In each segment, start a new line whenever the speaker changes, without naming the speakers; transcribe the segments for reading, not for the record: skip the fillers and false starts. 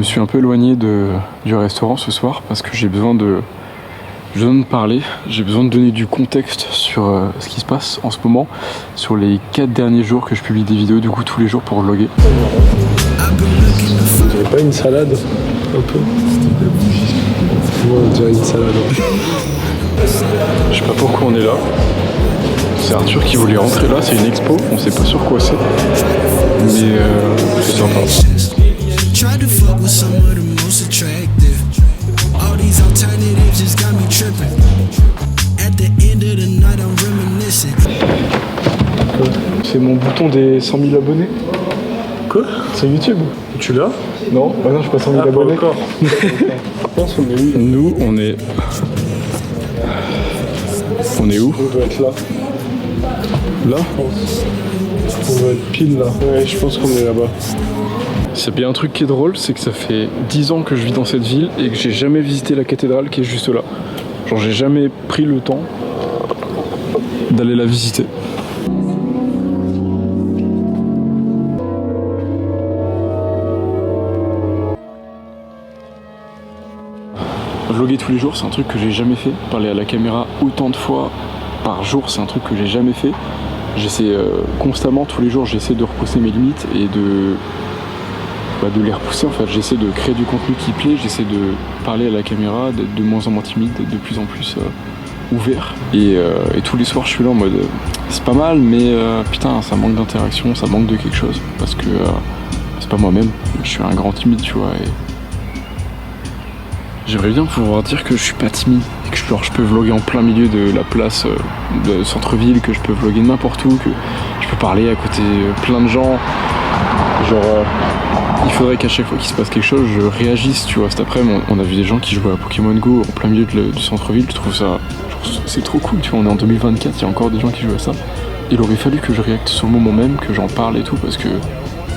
me suis un peu éloigné du restaurant ce soir parce que j'ai besoin de parler, j'ai besoin de donner du contexte sur ce qui se passe en ce moment, sur les 4 derniers jours que je publie des vidéos, du coup tous les jours pour vlogger.
Vous n'avez pas une salade un peu? Moi on dirait une salade.
Je sais pas pourquoi on est là. C'est Arthur qui voulait rentrer là, c'est une expo, on sait pas sur quoi c'est. Mais c'est sympa. C'est mon bouton des 100 000 abonnés.
Quoi?
C'est YouTube.
Tu l'as?
Non, bah non, je suis pas 100 000 abonnés.
Pas encore. Je pense qu'on est où?
Nous, on est... On est où?
On doit être là.
Là?
On doit être pile là. Ouais, je pense qu'on est là-bas.
C'est bien un truc qui est drôle, c'est que ça fait 10 ans que je vis dans cette ville et que j'ai jamais visité la cathédrale qui est juste là. Genre j'ai jamais pris le temps d'aller la visiter. Vlogger tous les jours, c'est un truc que j'ai jamais fait. Parler à la caméra autant de fois par jour, c'est un truc que j'ai jamais fait. J'essaie constamment, tous les jours, j'essaie de repousser mes limites et de les repousser en fait. J'essaie de créer du contenu qui plaît, j'essaie de parler à la caméra, d'être de moins en moins timide, d'être de plus en plus ouvert. Et tous les soirs, je suis là en mode c'est pas mal, mais putain, ça manque d'interaction, ça manque de quelque chose. Parce que c'est pas moi-même, je suis un grand timide, tu vois. Et j'aimerais bien pouvoir dire que je suis pas timide et que je peux vlogger en plein milieu de la place de centre-ville, que je peux vlogger n'importe où, que je peux parler à côté plein de gens. Genre, il faudrait qu'à chaque fois qu'il se passe quelque chose, je réagisse, tu vois. Cet après-midi, on a vu des gens qui jouaient à Pokémon Go en plein milieu du centre-ville. Je trouve ça, c'est trop cool, tu vois. On est en 2024, il y a encore des gens qui jouent à ça. Il aurait fallu que je réacte sur le moment même, que j'en parle et tout, parce que,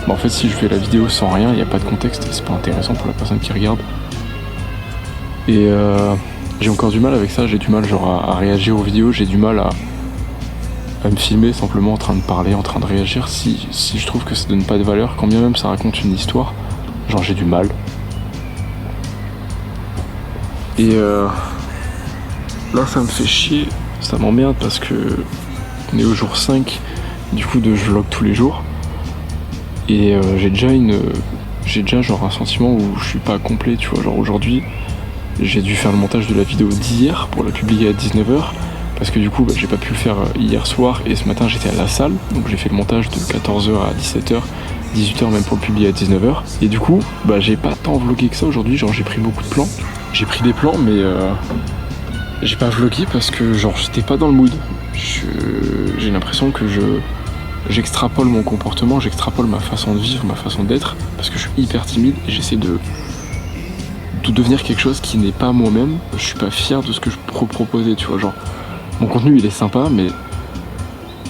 en fait, si je fais la vidéo sans rien, il n'y a pas de contexte, c'est pas intéressant pour la personne qui regarde. Et j'ai encore du mal avec ça, j'ai du mal genre à réagir aux vidéos, j'ai du mal à me filmer simplement en train de parler, en train de réagir si je trouve que ça donne pas de valeur, quand bien même ça raconte une histoire, genre j'ai du mal. Et là ça me fait chier, ça m'emmerde parce que on est au jour 5 du coup de je vlog tous les jours et j'ai déjà genre un sentiment où je suis pas complet, tu vois, genre aujourd'hui j'ai dû faire le montage de la vidéo d'hier pour la publier à 19h parce que du coup j'ai pas pu le faire hier soir et ce matin j'étais à la salle, donc j'ai fait le montage de 14h à 17h, 18h même pour le publier à 19h et du coup j'ai pas tant vlogué que ça aujourd'hui, genre j'ai pris beaucoup de plans, j'ai pris des plans mais j'ai pas vlogué parce que genre j'étais pas dans le mood. J'ai l'impression que j'extrapole mon comportement, j'extrapole ma façon de vivre, ma façon d'être parce que je suis hyper timide et j'essaie de devenir quelque chose qui n'est pas moi-même. Je suis pas fier de ce que je peux proposer, tu vois, genre mon contenu il est sympa mais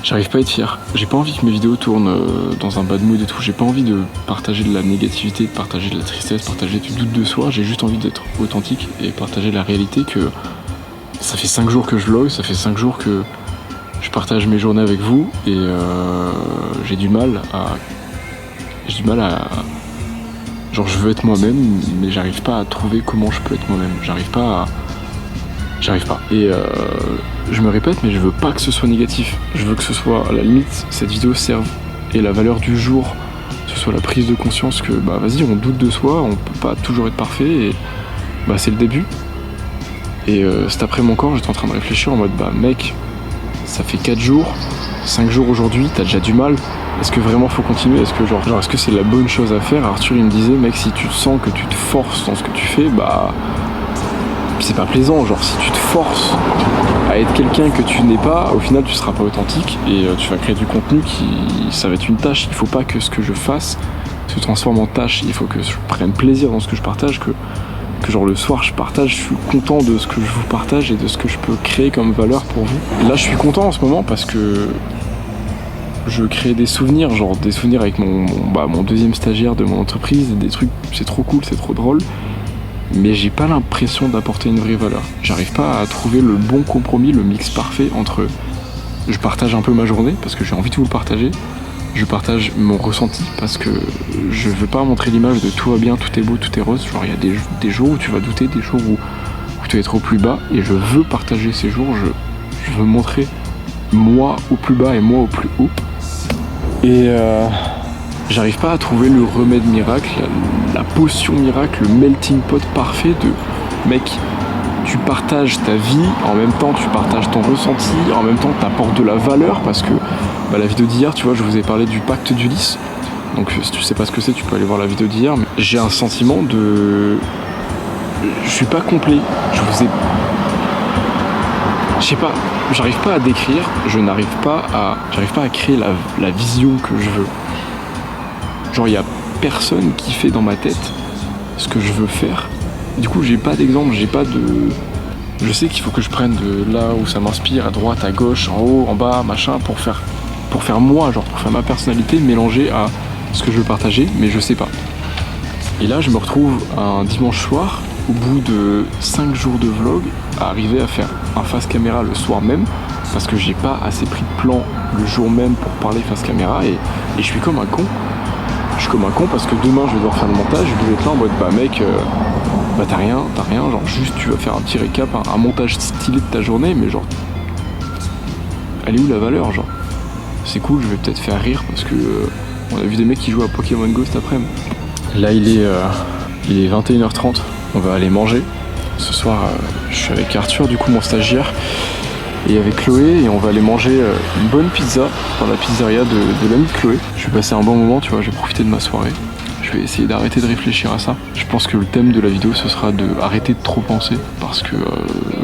j'arrive pas à être fier. J'ai pas envie que mes vidéos tournent dans un bad mood et tout, j'ai pas envie de partager de la négativité, de partager de la tristesse, partager du doute de soi, j'ai juste envie d'être authentique et partager la réalité que ça fait 5 jours que je vlog, ça fait 5 jours que je partage mes journées avec vous et j'ai du mal à genre je veux être moi-même mais j'arrive pas à trouver comment je peux être moi-même, j'arrive pas. Et je me répète mais je veux pas que ce soit négatif, je veux que ce soit à la limite cette vidéo serve et la valeur du jour, ce soit la prise de conscience que vas-y on doute de soi, on peut pas toujours être parfait et c'est le début. Et cet après mon corps j'étais en train de réfléchir en mode mec, ça fait 4 jours, 5 jours aujourd'hui, t'as déjà du mal. Est-ce que vraiment faut continuer? Est-ce que est-ce que c'est la bonne chose à faire? Arthur il me disait mec si tu te sens que tu te forces dans ce que tu fais, c'est pas plaisant, genre si tu te forces à être quelqu'un que tu n'es pas, au final tu seras pas authentique et tu vas créer du contenu ça va être une tâche. Il faut pas que ce que je fasse se transforme en tâche, il faut que je prenne plaisir dans ce que je partage, que genre le soir je partage, je suis content de ce que je vous partage et de ce que je peux créer comme valeur pour vous. Là je suis content en ce moment parce que je crée des souvenirs, genre des souvenirs avec mon deuxième stagiaire de mon entreprise, des trucs, c'est trop cool, c'est trop drôle, mais j'ai pas l'impression d'apporter une vraie valeur. J'arrive pas à trouver le bon compromis, le mix parfait entre je partage un peu ma journée parce que j'ai envie de vous le partager, je partage mon ressenti parce que je veux pas montrer l'image de tout va bien, tout est beau, tout est rose. Genre il y a des jours où tu vas douter, des jours où tu vas être au plus bas, et je veux partager ces jours, je veux montrer moi au plus bas et moi au plus haut. Et j'arrive pas à trouver le remède miracle, la potion miracle, le melting pot parfait de mec, tu partages ta vie, en même temps tu partages ton ressenti, en même temps tu apportes de la valeur, parce que la vidéo d'hier, tu vois, je vous ai parlé du pacte d'Ulysse. Donc si tu sais pas ce que c'est, tu peux aller voir la vidéo d'hier, mais j'ai un sentiment de... Je suis pas complet, je sais pas, j'arrive pas à décrire, j'arrive pas à créer la vision que je veux. Genre, il y a personne qui fait dans ma tête ce que je veux faire. Du coup, j'ai pas d'exemple, j'ai pas de... Je sais qu'il faut que je prenne de là où ça m'inspire, à droite, à gauche, en haut, en bas, machin, pour faire moi, genre pour faire ma personnalité mélangée à ce que je veux partager, mais je sais pas. Et là, je me retrouve un dimanche soir, au bout de 5 jours de vlog, à arriver à faire un face caméra le soir même, parce que j'ai pas assez pris de plan le jour même pour parler face caméra, et je suis comme un con. Je suis comme un con parce que demain je vais devoir faire le montage, je vais être là en mode bah mec, t'as rien, genre juste tu vas faire un petit récap, un montage stylé de ta journée, mais genre, elle est où la valeur, genre? C'est cool, je vais peut-être faire rire parce que on a vu des mecs qui jouent à Pokémon Go cet après-midi. Là il est 21h30, on va aller manger. Ce soir je suis avec Arthur, du coup mon stagiaire, et avec Chloé, et on va aller manger une bonne pizza dans la pizzeria de l'ami de Chloé. Je vais passer un bon moment, tu vois, je vais profiter de ma soirée. Je vais essayer d'arrêter de réfléchir à ça. Je pense que le thème de la vidéo ce sera de arrêter de trop penser, parce que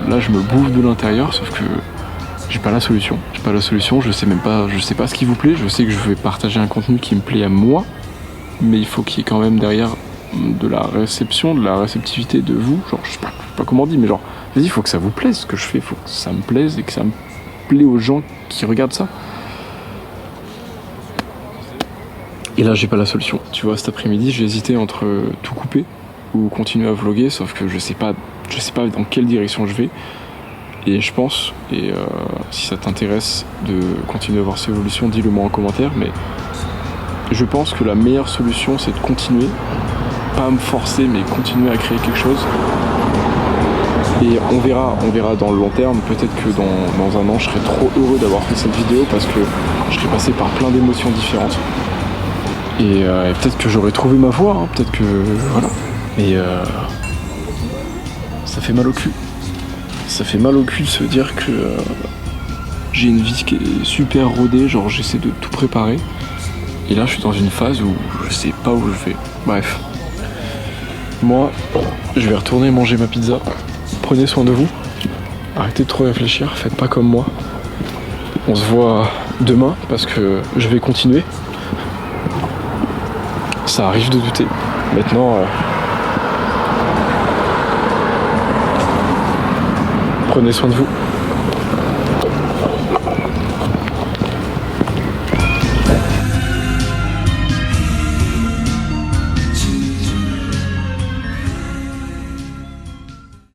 là je me bouffe de l'intérieur, sauf que j'ai pas la solution. Je sais pas ce qui vous plaît, je sais que je vais partager un contenu qui me plaît à moi, mais il faut qu'il y ait quand même derrière de la réception, de la réceptivité de vous. Genre, je sais pas comment on dit, mais genre, vas-y, il faut que ça vous plaise ce que je fais, il faut que ça me plaise et que ça me plaît aux gens qui regardent ça. Et là, j'ai pas la solution. Tu vois, cet après-midi, j'ai hésité entre tout couper ou continuer à vlogger, sauf que je sais pas dans quelle direction je vais. Et je pense, si ça t'intéresse de continuer à voir cette évolution, dis-le moi en commentaire, mais je pense que la meilleure solution, c'est de continuer, pas me forcer, mais continuer à créer quelque chose. Et on verra dans le long terme. Peut-être que dans un an, je serai trop heureux d'avoir fait cette vidéo parce que je serai passé par plein d'émotions différentes. Et peut-être que j'aurais trouvé ma voie, hein, peut-être que... Voilà. Et ça fait mal au cul. Ça fait mal au cul de se dire que j'ai une vie qui est super rodée, genre j'essaie de tout préparer. Et là, je suis dans une phase où je sais pas où je vais. Bref. Moi, je vais retourner manger ma pizza. Prenez soin de vous. Arrêtez de trop réfléchir, faites pas comme moi. On se voit demain parce que je vais continuer. Ça arrive de douter. Maintenant, prenez soin de vous.